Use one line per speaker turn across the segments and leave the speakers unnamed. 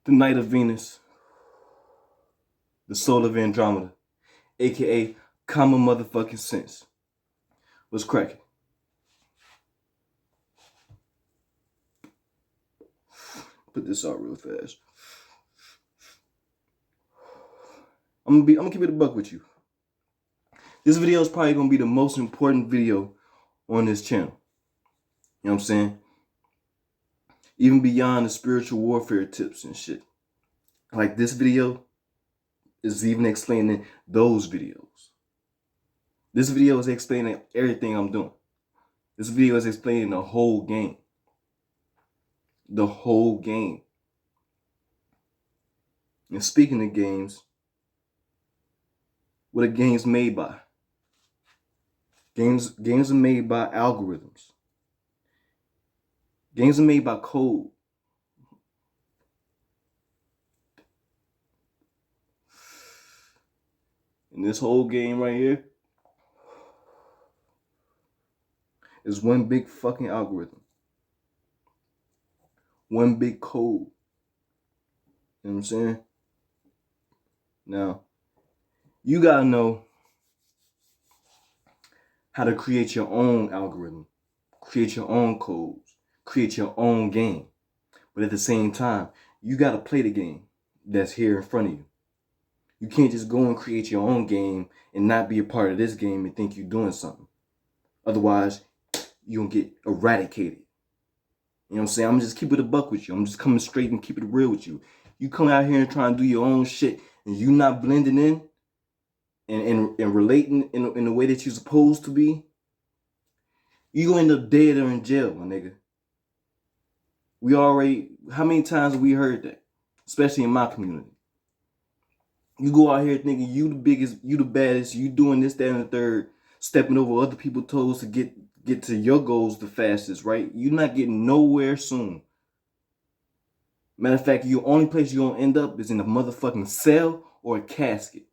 the Night of Venus, the Soul of Andromeda, aka Common Motherfucking Sense. What's cracking? Put this out real fast. I'm gonna keep it a buck with you. This video is probably gonna be the most important video on this channel. You know what I'm saying? Even beyond the spiritual warfare tips and shit. Like, this video is even explaining those videos. This video is explaining everything I'm doing. This video is explaining the whole game. The whole game. And speaking of games, what are games made by? Games are made by algorithms. Games are made by code. And this whole game right here is one big fucking algorithm. One big code. You know what I'm saying? Now, you gotta know how to create your own algorithm, create your own codes, create your own game. But at the same time, you gotta play the game that's here in front of you. You can't just go and create your own game and not be a part of this game and think you're doing something. Otherwise, you're gonna get eradicated. You know what I'm saying? I'm just keep it a buck with you. I'm just coming straight and keep it real with you. You come out here and try and do your own shit and you not blending in and relating in the way that you're supposed to be, you gonna end up dead or in jail, my nigga. How many times have we heard that? Especially in my community. You go out here thinking you the biggest, you the baddest, you doing this, that, and the third, stepping over other people's toes to get to your goals the fastest, right? You're not getting nowhere soon. Matter of fact, your only place you're gonna end up is in a motherfucking cell or a casket.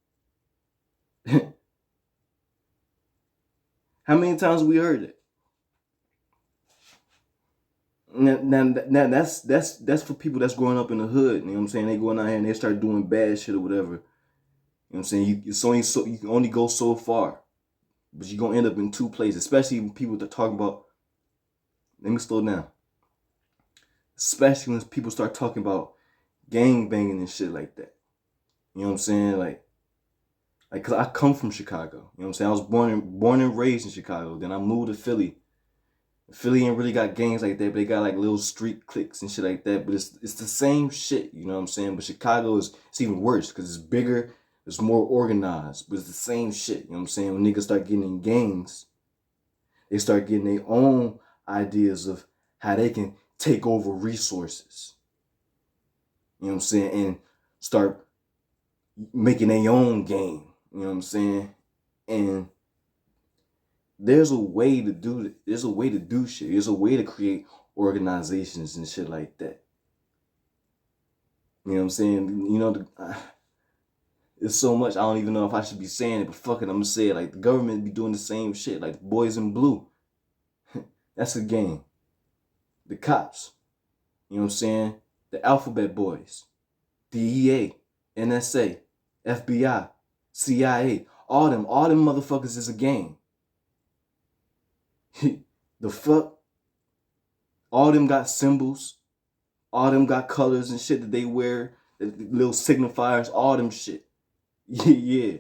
How many times have we heard that? Now that's for people that's growing up in the hood. You know what I'm saying? They going out here and they start doing bad shit or whatever. You know what I'm saying? You can only go so far, but you're gonna end up in two places. Especially when people that talk about. Let me slow down. Especially when people start talking about gang banging and shit like that. You know what I'm saying? Like, cause I come from Chicago. You know what I'm saying? I was born and raised in Chicago. Then I moved to Philly. Philly ain't really got gangs like that, but they got like little street cliques and shit like that. But it's the same shit, you know what I'm saying? But Chicago it's even worse because it's bigger, it's more organized, but it's the same shit, you know what I'm saying? When niggas start getting in gangs, they start getting their own ideas of how they can take over resources. You know what I'm saying? And start making their own game, you know what I'm saying? And there's a way to do it. There's a way to do shit. There's a way to create organizations and shit like that. You know what I'm saying? You know, it's so much. I don't even know if I should be saying it, but fuck it, I'm gonna say it. Like, the government be doing the same shit. Like, Boys in Blue. That's a game. The cops. You know what I'm saying? The Alphabet Boys. DEA. NSA. FBI. CIA. All them motherfuckers is a game. The fuck? All them got symbols. All them got colors and shit that they wear. The little signifiers. All them shit. Yeah.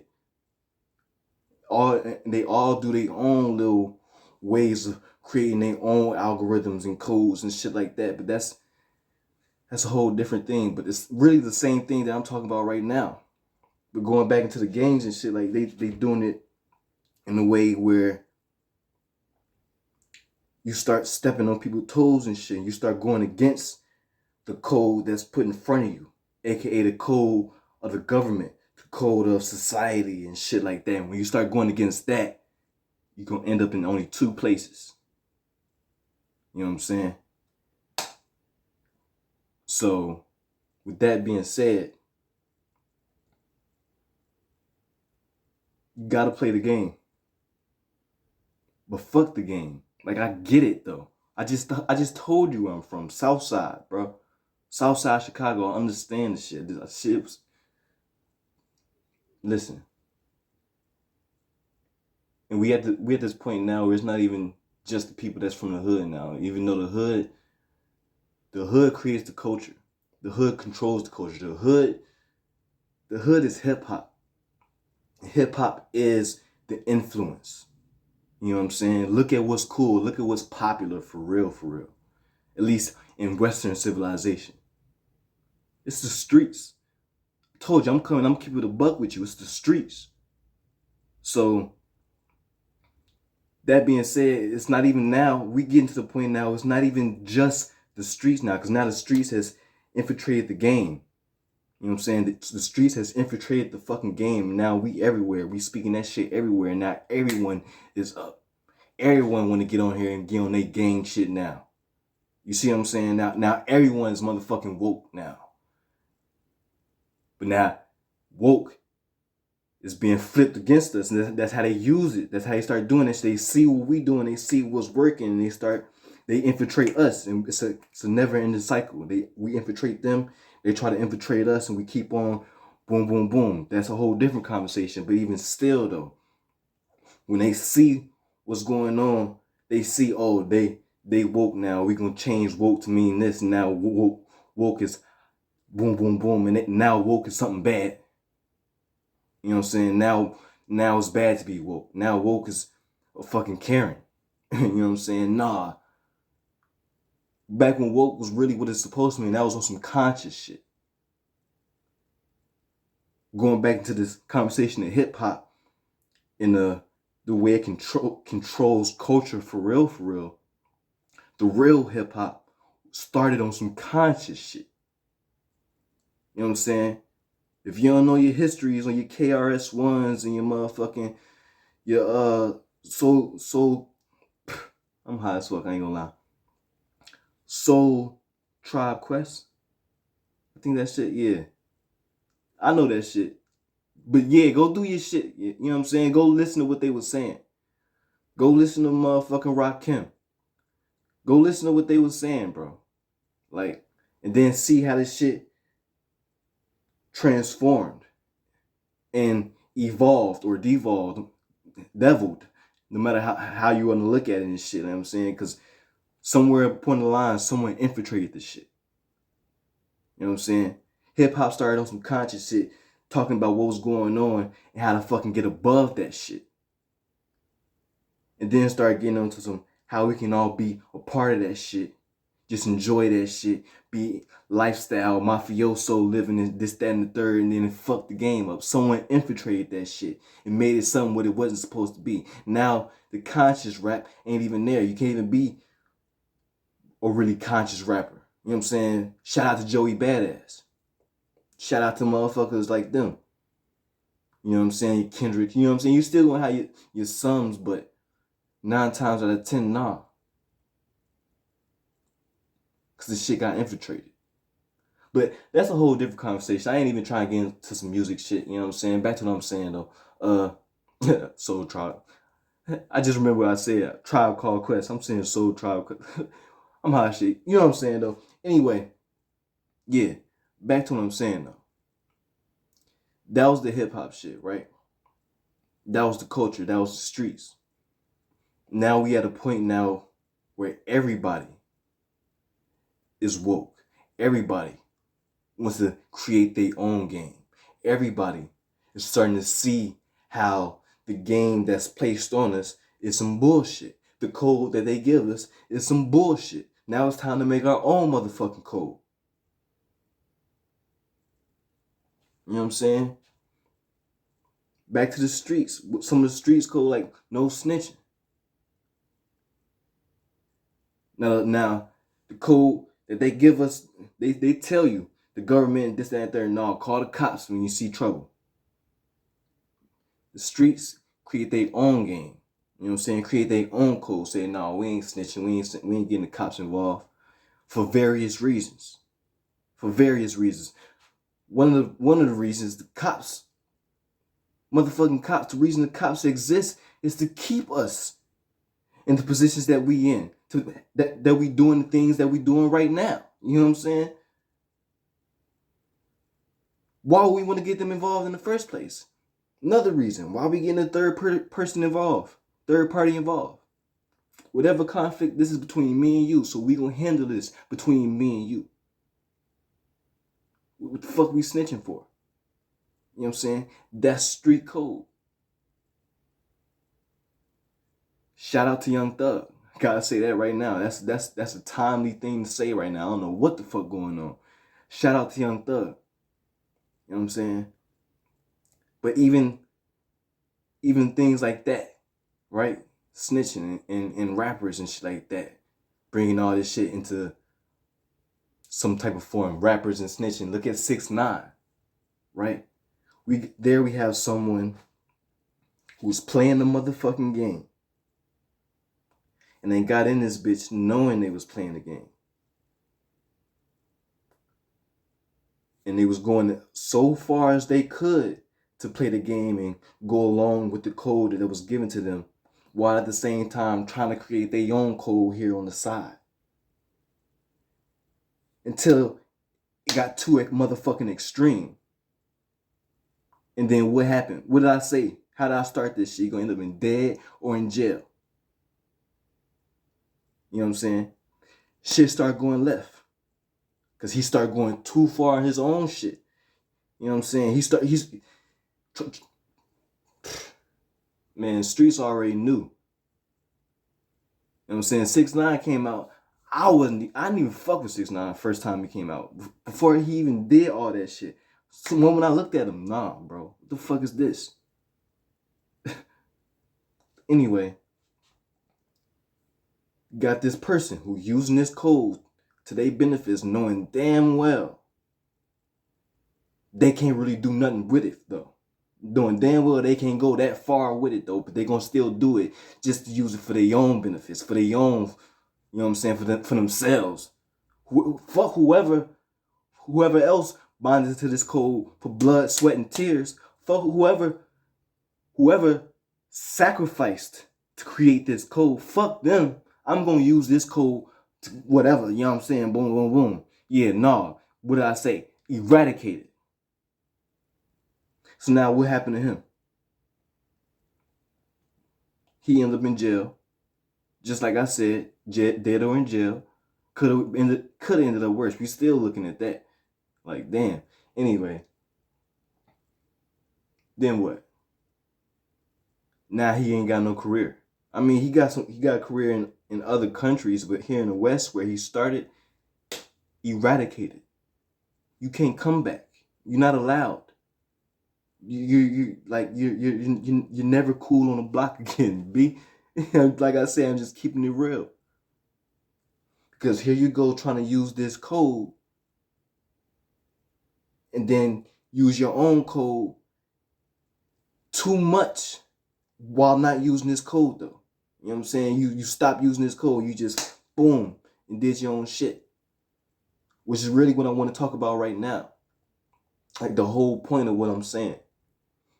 They all do their own little ways of creating their own algorithms and codes and shit like that. But that's a whole different thing. But it's really the same thing that I'm talking about right now. But going back into the games and shit, like they doing it in a way where you start stepping on people's toes and shit. You start going against the code that's put in front of you, aka the code of the government, the code of society and shit like that. And when you start going against that, you're gonna end up in only two places. You know what I'm saying? So, with that being said, you gotta play the game. But fuck the game. Like, I get it though. I just told you where I'm from, Southside, bro. Southside Chicago, I understand the shit. This shit was, listen. And we at this point now where it's not even just the people that's from the hood now. Even though the hood creates the culture. The hood controls the culture. The hood is hip hop. Hip hop is the influence. You know what I'm saying? Look at what's cool. Look at what's popular for real, for real. At least in Western civilization. It's the streets. I told you, I'm keeping it a buck with you. It's the streets. So, that being said, it's not even now, we getting to the point now, it's not even just the streets now, because now the streets has infiltrated the game. You know what I'm saying? The streets has infiltrated the fucking game. Now we everywhere. We speaking that shit everywhere. Now everyone is up. Everyone want to get on here and get on their gang shit now. You see what I'm saying? Now everyone is motherfucking woke now. But now woke is being flipped against us, and that's how they use it. That's how they start doing it. They see what we doing, they see what's working, and they infiltrate us, and it's a never-ending cycle. We infiltrate them, they try to infiltrate us, and we keep on boom, boom, boom. That's a whole different conversation. But even still, though, when they see what's going on, they see, oh, they woke now. We gonna change woke to mean this. And now woke is boom, boom, boom, and now woke is something bad. You know what I'm saying? Now it's bad to be woke. Now woke is a fucking Karen. You know what I'm saying? Nah. Back when woke was really what it's supposed to mean, that was on some conscious shit. Going back into this conversation of hip hop and the way it controls culture for real. The real hip hop started on some conscious shit. You know what I'm saying? If you don't know your histories on your KRS-Ones and your motherfucking, I'm high as fuck, I ain't gonna lie. Soul Tribe Quest. I think that shit, yeah. I know that shit. But yeah, go do your shit. You know what I'm saying? Go listen to what they was saying. Go listen to motherfucking Rakim. Go listen to what they was saying, bro. Like, and then see how this shit transformed and evolved or devolved, deviled, no matter how you want to look at it and shit, you know what I'm saying? Because somewhere upon the line, someone infiltrated this shit. You know what I'm saying? Hip hop started on some conscious shit, talking about what was going on and how to fucking get above that shit. And then started getting onto some how we can all be a part of that shit. Just enjoy that shit. Be lifestyle, mafioso, living in this, that, and the third, and then fuck the game up. Someone infiltrated that shit and made it something what it wasn't supposed to be. Now, the conscious rap ain't even there. You can't even be a really conscious rapper. You know what I'm saying? Shout out to Joey Badass. Shout out to motherfuckers like them. You know what I'm saying? Kendrick. You know what I'm saying? You still gonna have your sums, but 9 times out of 10, nah. Because this shit got infiltrated. But that's a whole different conversation. I ain't even trying to get into some music shit. You know what I'm saying? Back to what I'm saying, though. Soul Tribe. I just remember what I said. Tribe Called Quest. I'm saying Soul Tribe Quest. I'm high shit. You know what I'm saying, though? Anyway, yeah. Back to what I'm saying, though. That was the hip-hop shit, right? That was the culture. That was the streets. Now we at a point now where everybody is woke. Everybody wants to create their own game. Everybody is starting to see how the game that's placed on us is some bullshit. The code that they give us is some bullshit. Now it's time to make our own motherfucking code. You know what I'm saying? Back to the streets. Some of the streets code like no snitching. Now the code that they give us, they tell you, the government, this, that, and third, no, call the cops when you see trouble. The streets create their own game. You know what I'm saying? Create their own code. Say, no, we ain't snitching. We ain't getting the cops involved. For various reasons. For various reasons. One of the reasons the cops, motherfucking cops, the reason the cops exist is to keep us in the positions that we in. That we doing the things that we doing right now. You know what I'm saying? Why would we want to get them involved in the first place? Another reason why we getting a person involved, third party involved. Whatever conflict, this is between me and you, so we gonna handle this between me and you. What the fuck we snitching for? You know what I'm saying? That's street code. Shout out to Young Thug. Gotta say that right now. That's a timely thing to say right now. I don't know what the fuck going on. Shout out to Young Thug. You know what I'm saying? But even things like that, right? Snitching and rappers and shit like that, bringing all this shit into some type of form. Rappers and snitching. Look at 6ix9ine, right? We have someone who's playing the motherfucking game, and they got in this bitch knowing they was playing the game, and they was going so far as they could to play the game and go along with the code that was given to them, while at the same time trying to create their own code here on the side. Until it got too motherfucking extreme. And then what happened? What did I say? How did I start this shit? You gonna end up in dead or in jail. You know what I'm saying? Shit started going left. Cause he started going too far in his own shit. You know what I'm saying? Man, streets already knew. You know what I'm saying? 6ix9ine came out. I didn't even fuck with 6ix9ine first time he came out. Before he even did all that shit. So the moment I looked at him, nah, bro. What the fuck is this? Anyway, got this person who using this code to their benefits, knowing damn well they can't really do nothing with it, though. Knowing damn well they can't go that far with it, though, but they gonna still do it just to use it for their own benefits, for their own, you know what I'm saying, for themselves. Fuck whoever else bonded to this code for blood, sweat, and tears. Fuck whoever sacrificed to create this code. Fuck them. I'm gonna use this code to whatever, you know what I'm saying? Boom, boom, boom. Yeah, nah. What did I say? Eradicate it. So now what happened to him? He ended up in jail. Just like I said, dead or in jail. Could have ended up worse. We still looking at that. Like, damn. Anyway. Then what? Now he ain't got no career. I mean, he got a career in other countries, but here in the West where he started, eradicated. You can't come back. You're not allowed. You're never cool on the block again, B. Like I said, I'm just keeping it real. Because here you go trying to use this code and then use your own code too much while not using this code, though. You know what I'm saying? You stop using this code. You just, boom, and did your own shit. Which is really what I want to talk about right now. Like the whole point of what I'm saying.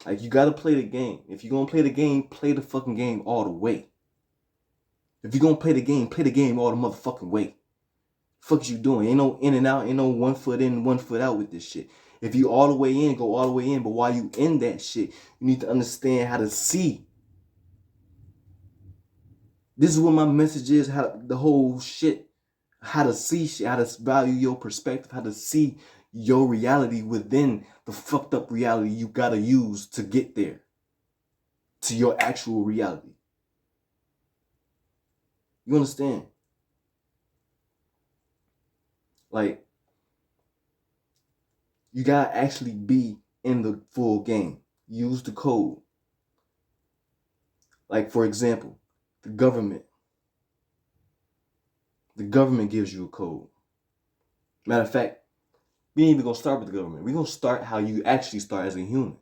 Like, you got to play the game. If you're going to play the fucking game all the way. If you're going to play the game all the motherfucking way. Fuck is you doing? Ain't no in and out. Ain't no 1 foot in, 1 foot out with this shit. If you all the way in, go all the way in. But while you in that shit, you need to understand how to see. This is what my message is. How the whole shit. How to see shit. How to value your perspective. How to see your reality within the fucked up reality you gotta use to get there. To your actual reality. You understand? Like, you gotta actually be in the full game. Use the code. Like, for example, the government. The government gives you a code. Matter of fact, we ain't even gonna start with the government. We're gonna start how you actually start as a human.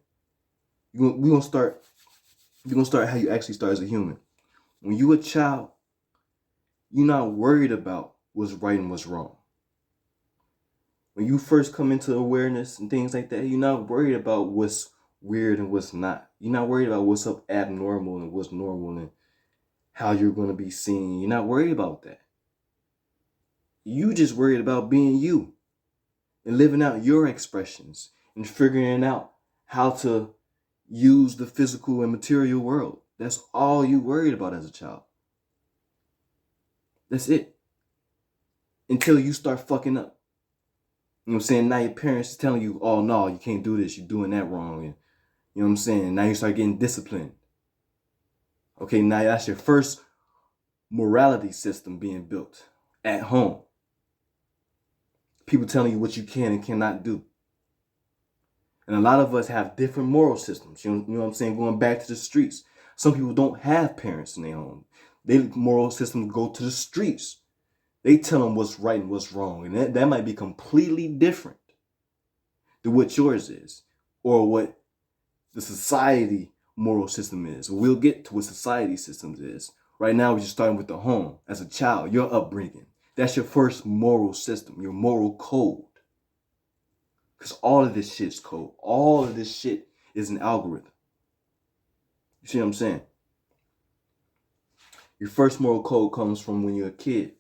We're gonna start how you actually start as a human. When you a child, you're not worried about what's right and what's wrong. When you first come into awareness and things like that, you're not worried about what's weird and what's not. You're not worried about what's up abnormal and what's normal and how you're going to be seen. You're not worried about that. You just worried about being you and living out your expressions and figuring out how to use the physical and material world. That's all you worried about as a child. That's it. Until you start fucking up. You know what I'm saying? Now your parents is telling you, oh no, you can't do this, you're doing that wrong. And you know what I'm saying? Now you start getting disciplined. Okay, now that's your first morality system being built at home. People telling you what you can and cannot do. And a lot of us have different moral systems. You know what I'm saying? Going back to the streets. Some people don't have parents in their home. Their moral systems go to the streets. They tell them what's right and what's wrong. And that might be completely different than what yours is. Or what the society moral system is. We'll get to what society systems is. Right now, we're just starting with the home. As a child, your upbringing. That's your first moral system, your moral code. Because all of this shit's code. All of this shit is an algorithm. You see what I'm saying? Your first moral code comes from when you're a kid.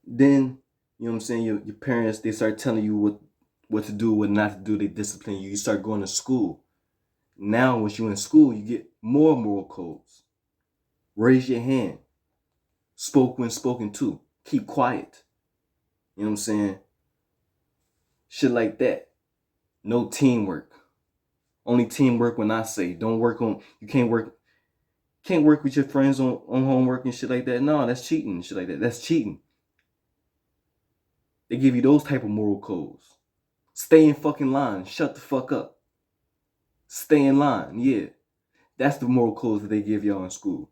Then, you know what I'm saying, your parents, they start telling you what to do, what not to do. They discipline you. You start going to school. Now, once you're in school, you get more moral codes. Raise your hand. Spoke when spoken to. Keep quiet. You know what I'm saying? Shit like that. No teamwork. Only teamwork when I say. Don't work on, you can't work with your friends on homework and shit like that. No, that's cheating and shit like that. That's cheating. They give you those type of moral codes. Stay in fucking line. Shut the fuck up. Stay in line. Yeah. That's the moral codes that they give y'all in school.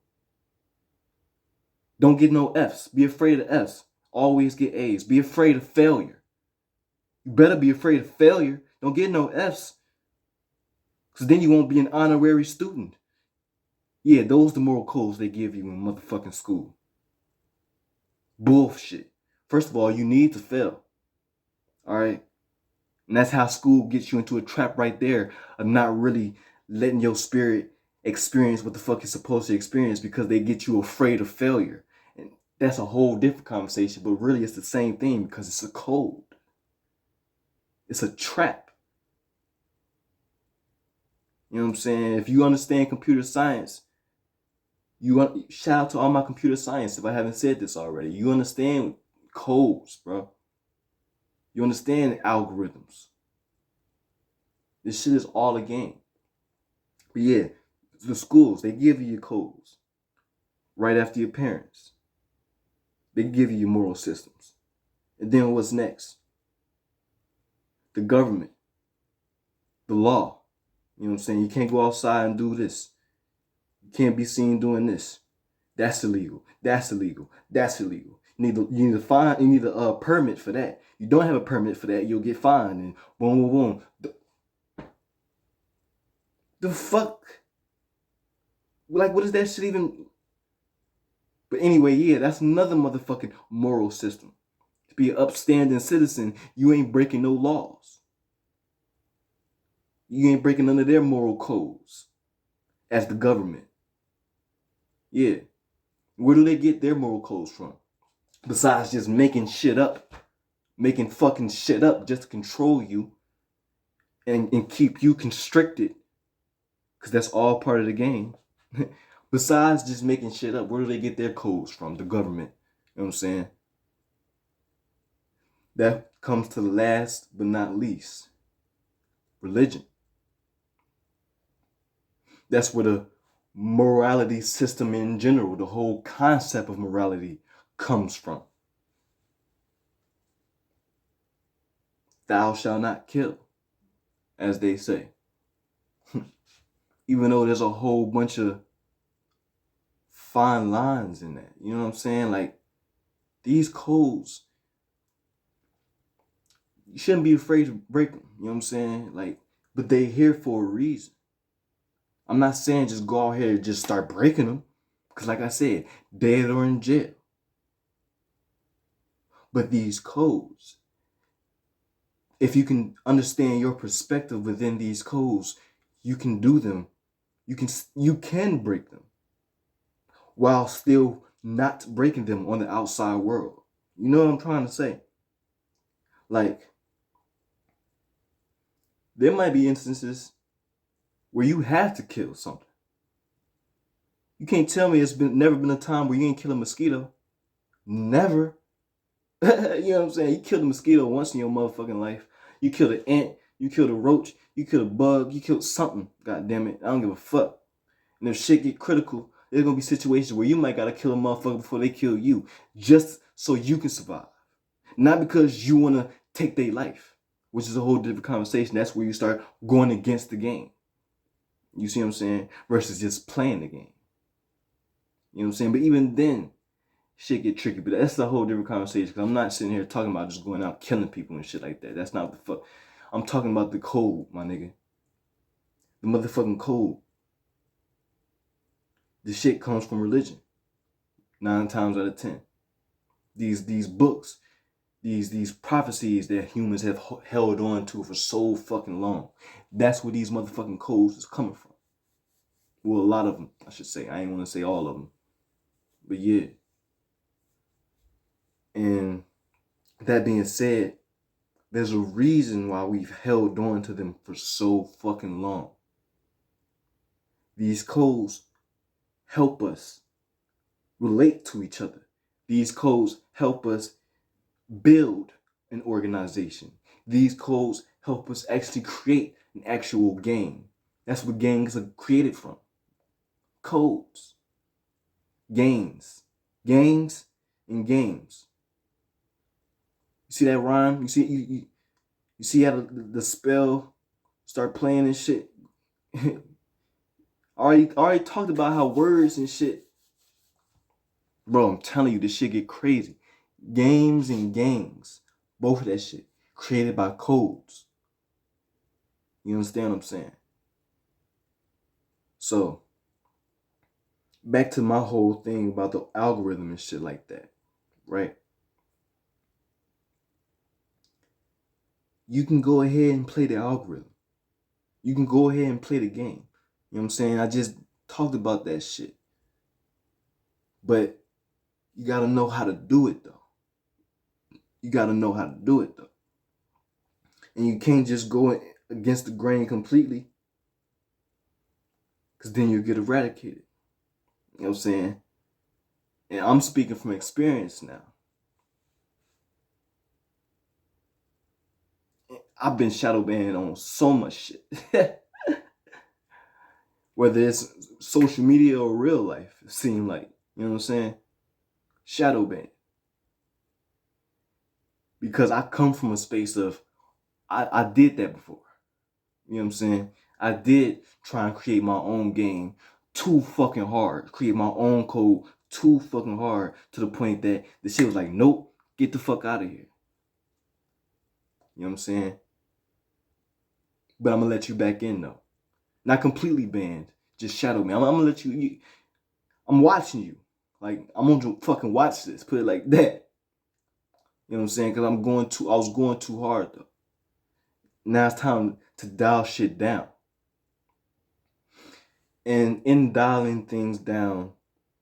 Don't get no F's. Be afraid of F's. Always get A's. Be afraid of failure. You better be afraid of failure. Don't get no F's. Because then you won't be an honorary student. Yeah, those are the moral codes they give you in motherfucking school. Bullshit. First of all, you need to fail. Alright? And that's how school gets you into a trap right there of not really letting your spirit experience what the fuck it's supposed to experience because they get you afraid of failure. And that's a whole different conversation, but really it's the same thing because it's a code. It's a trap. You know what I'm saying? If you understand computer science, shout out to all my computer science if I haven't said this already. You understand codes, bro. You understand algorithms. This shit is all a game. But yeah, the schools, they give you your codes right after your parents. They give you your moral systems. And then what's next? The government, the law. You know what I'm saying? You can't go outside and do this. You can't be seen doing this. That's illegal. That's illegal. That's illegal. You need a permit for that. You don't have a permit for that, you'll get fined and boom, boom, boom. The fuck? Like, what is that shit even? But anyway, yeah, that's another motherfucking moral system. To be an upstanding citizen, you ain't breaking no laws. You ain't breaking none of their moral codes as the government. Yeah. Where do they get their moral codes from? Besides just making shit up. Making fucking shit up just to control you and keep you constricted. Because that's all part of the game. Besides just making shit up, where do they get their codes from? The government. You know what I'm saying? That comes to the last but not least. Religion. That's where the morality system in general, the whole concept of morality comes from. Thou shalt not kill, as they say. Even though there's a whole bunch of fine lines in that. You know what I'm saying? Like, these codes, you shouldn't be afraid to break them. You know what I'm saying? Like, but they here for a reason. I'm not saying just go out here and just start breaking them. Because like I said, dead or in jail. But these codes, if you can understand your perspective within these codes, you can do them. You can break them while still not breaking them on the outside world. You know what I'm trying to say? Like, There might be instances where you have to kill something. You can't tell me it's never been a time where you ain't kill a mosquito. Never. You know what I'm saying? You killed a mosquito once in your motherfucking life. You killed an ant. You killed a roach. You killed a bug. You killed something. God damn it. I don't give a fuck. And if shit get critical, there's gonna be situations where you might gotta kill a motherfucker before they kill you, just so you can survive. Not because you wanna take their life, which is a whole different conversation. That's where you start going against the game. You see what I'm saying? Versus just playing the game. You know what I'm saying? But even then, shit get tricky. But that's a whole different conversation. Because I'm not sitting here talking about just going out killing people and shit like that. That's not what the fuck. I'm talking about the code, my nigga. The motherfucking code. The shit comes from religion. 9 times out of 10. These books, these prophecies that humans have held on to for so fucking long. That's where these motherfucking codes is coming from. Well, a lot of them, I should say. I ain't want to say all of them. But yeah. And that being said, there's a reason why we've held on to them for so fucking long. These codes help us relate to each other. These codes help us build an organization. These codes help us actually create an actual game. That's what gangs are created from. Codes. Games. Gangs and games. You see that rhyme? You see how the spell start playing and shit? I already talked about how words and shit. Bro, I'm telling you, this shit get crazy. Games and gangs. Both of that shit. Created by codes. You understand what I'm saying? So, back to my whole thing about the algorithm and shit like that. Right? You can go ahead and play the algorithm. You can go ahead and play the game. You know what I'm saying? I just talked about that shit. But you gotta know how to do it though. You gotta know how to do it though. And you can't just go against the grain completely, because then you get eradicated. You know what I'm saying? And I'm speaking from experience now. I've been shadow banned on so much shit. Whether it's social media or real life, it seemed like. You know what I'm saying? Shadow banned. Because I come from a space of, I did that before. You know what I'm saying? I did try and create my own game too fucking hard. Create my own code too fucking hard, to the point that the shit was like, nope, get the fuck out of here. You know what I'm saying? But I'm gonna let you back in though. Not completely banned, just shadow me. I'm gonna let you, I'm watching you. Like, I'm gonna fucking watch this. Put it like that. You know what I'm saying? Because I was going too hard though. Now it's time to dial shit down. And in dialing things down,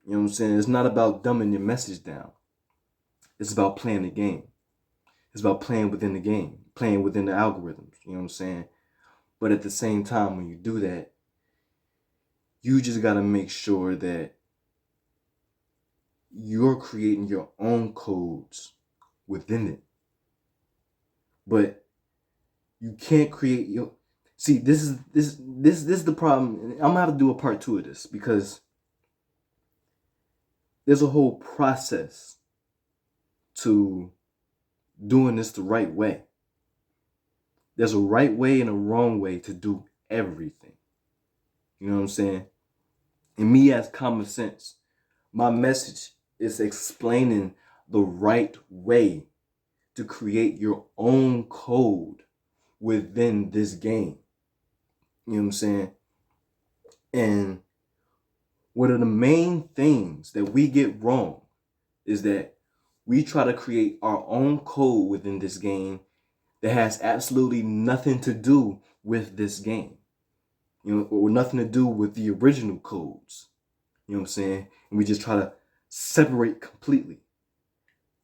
you know what I'm saying, it's not about dumbing your message down. It's about playing the game. It's about playing within the game, playing within the algorithms, you know what I'm saying? But at the same time, when you do that, you just got to make sure that you're creating your own codes within it. But you can't create your... See, this is the problem. I'm gonna have to do a part 2 of this, because there's a whole process to doing this the right way. There's a right way and a wrong way to do everything. You know what I'm saying? And me, as common sense, my message is explaining the right way to create your own code within this game. You know what I'm saying? And one of the main things that we get wrong is that we try to create our own code within this game that has absolutely nothing to do with this game. You know, or nothing to do with the original codes. You know what I'm saying? And we just try to separate completely.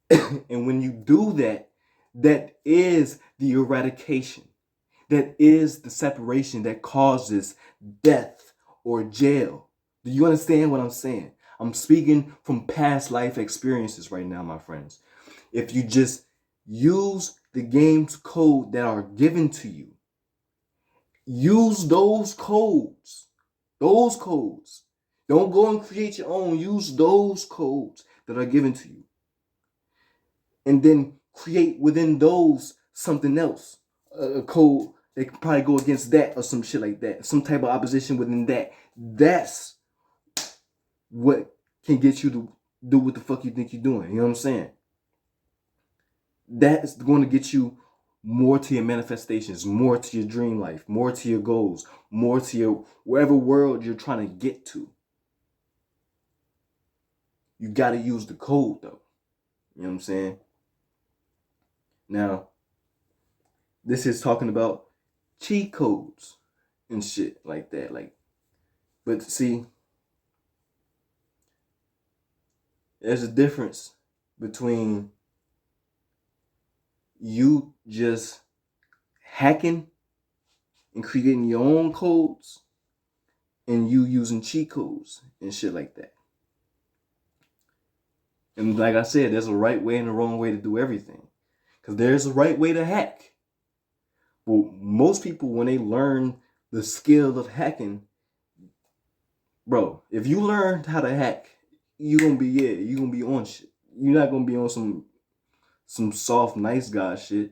And when you do that, that is the eradication. that is the separation that causes death or jail. Do you understand what I'm saying? I'm speaking from past life experiences right now, my friends. If you just use the game's code that are given to you, use those codes. Those codes. Don't go and create your own. Use those codes that are given to you. And then create within those something else. A code that can probably go against that or some shit like that. Some type of opposition within that. That's what can get you to do what the fuck you think you're doing. You know what I'm saying? That is going to get you more to your manifestations, more to your dream life, more to your goals, more to your wherever world you're trying to get to. You got to use the code though. You know what I'm saying? Now, this is talking about cheat codes and shit like that. But see, there's a difference between you just hacking and creating your own codes and you using cheat codes and shit like that. And like I said, there's a right way and a wrong way to do everything. Because there's a right way to hack. Well, most people, when they learn the skill of hacking, bro, if you learn how to hack, you're going to be on shit. You're not going to be on some soft, nice guy shit. You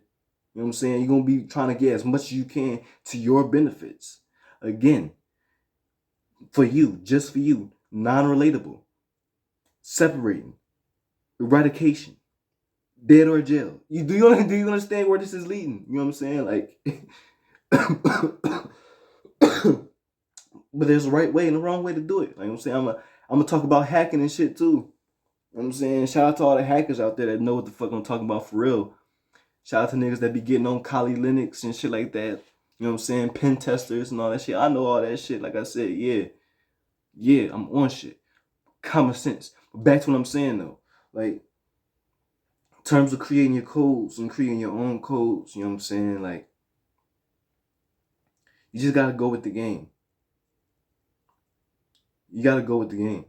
know what I'm saying? You're going to be trying to get as much as you can to your benefits. Again, for you, just for you, non-relatable, separating, eradication, dead or jail. Do you understand where this is leading? You know what I'm saying? Like, but there's a right way and a wrong way to do it. Like I'm saying, I'm gonna talk about hacking and shit too. You know what I'm saying? Shout out to all the hackers out there that know what the fuck I'm talking about for real. Shout out to niggas that be getting on Kali Linux and shit like that. You know what I'm saying? Pen testers and all that shit. I know all that shit. Like I said, yeah, I'm on shit. Common sense. But back to what I'm saying though. Like, in terms of creating your codes and creating your own codes, you know what I'm saying? Like, you just gotta go with the game. You gotta go with the game.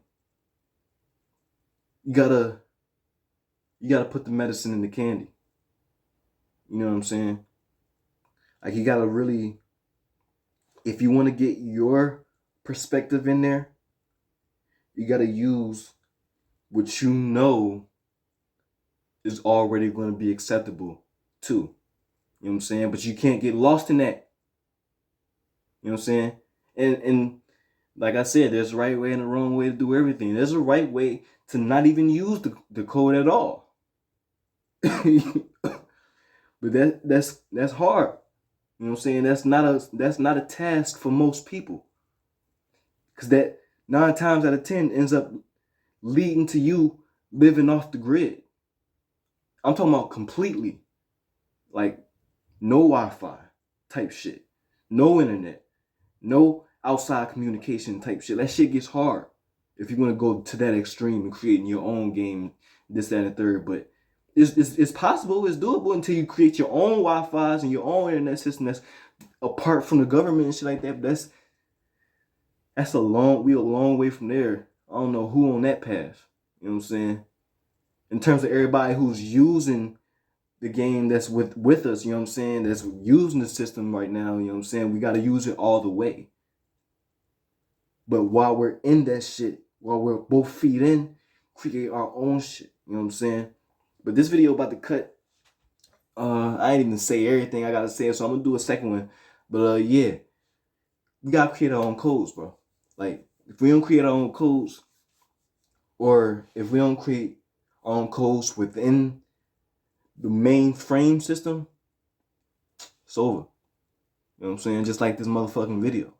You gotta put the medicine in the candy. You know what I'm saying? Like, you gotta really, if you want to get your perspective in there, you gotta use what you know is already going to be acceptable too. You know what I'm saying? But you can't get lost in that. You know what I'm saying? And like I said, there's a right way and a wrong way to do everything. There's a right way to not even use the code at all. But that's hard. You know what I'm saying? That's not a task for most people. Cause that 9 times out of 10 ends up leading to you living off the grid. I'm talking about completely. Like, no Wi-Fi type shit. No internet. No outside communication type shit. That shit gets hard if you're going to go to that extreme and creating your own game, this, that, and the third. But it's possible. It's doable until you create your own Wi-Fi's and your own internet system that's apart from the government and shit like that. But that's a long way from there. I don't know who on that path. You know what I'm saying? In terms of everybody who's using the game that's with us, you know what I'm saying, that's using the system right now, you know what I'm saying, we got to use it all the way. But while we're in that shit, while we're both feet in, create our own shit, you know what I'm saying. But this video about to cut, I ain't even say everything I gotta say, so I'm gonna do a second one. But yeah, we gotta create our own codes, bro. Like, if we don't create our own codes, or if we don't create our own codes within the main frame system, it's over. You know what I'm saying? Just like this motherfucking video.